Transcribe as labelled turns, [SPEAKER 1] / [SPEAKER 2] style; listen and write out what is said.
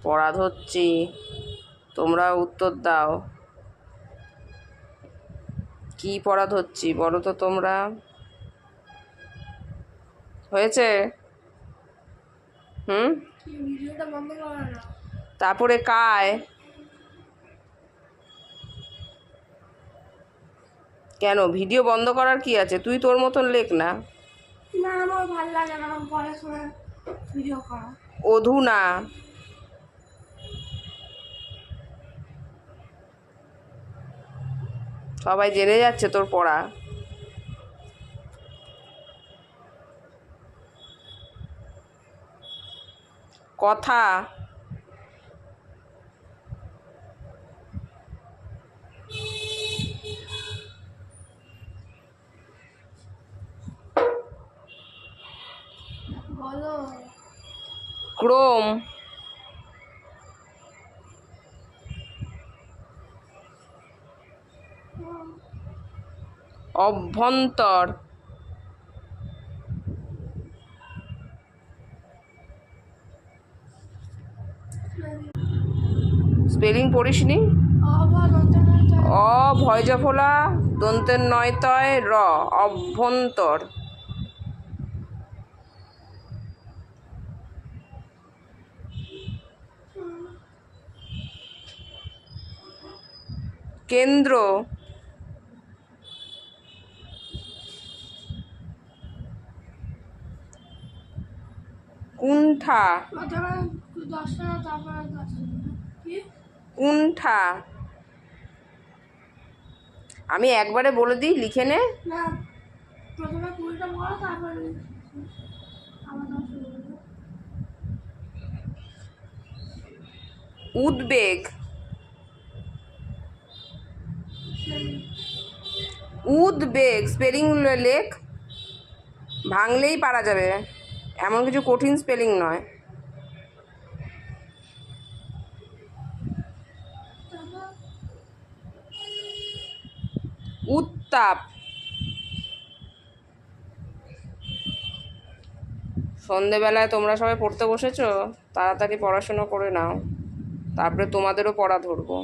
[SPEAKER 1] পড়া ধরছি, তোমরা উত্তর দাও। কি পড়া ধরছি বলো তো তোমরা? হয়েছে? তারপরে কায়? কেন ভিডিও বন্ধ করার কি আছে? তুই তোর মতন লেখ না।
[SPEAKER 2] না, আমার ভালো লাগে না পড়াশোনা ভিডিও করা।
[SPEAKER 1] অধু না, সবাই জেনে যাচ্ছে তোর পড়া। কথা
[SPEAKER 2] বলো।
[SPEAKER 1] ক্রম, অভ্যন্তর, স্পেলিং পড়িসনি? অ ভয়জফলা দন্তের নয়তয় র, অভ্যন্তর। কেন্দ্র, কুণ্ঠা, কুণ্ঠা। আমি একবারে বলে দিই, লিখে নে। উদ্বেগ, উদ্বেগ স্পেলিং লেখ, ভাঙলেই পারা যাবে, এমন কিছু কঠিন স্পেলিং নয়। উত্তাপ, সন্ধেবেলায় তোমরা সবাই পড়তে বসেছো, তাড়াতাড়ি পড়াশোনা করে নাও, তারপরে তোমাদেরও পড়া ধরবো।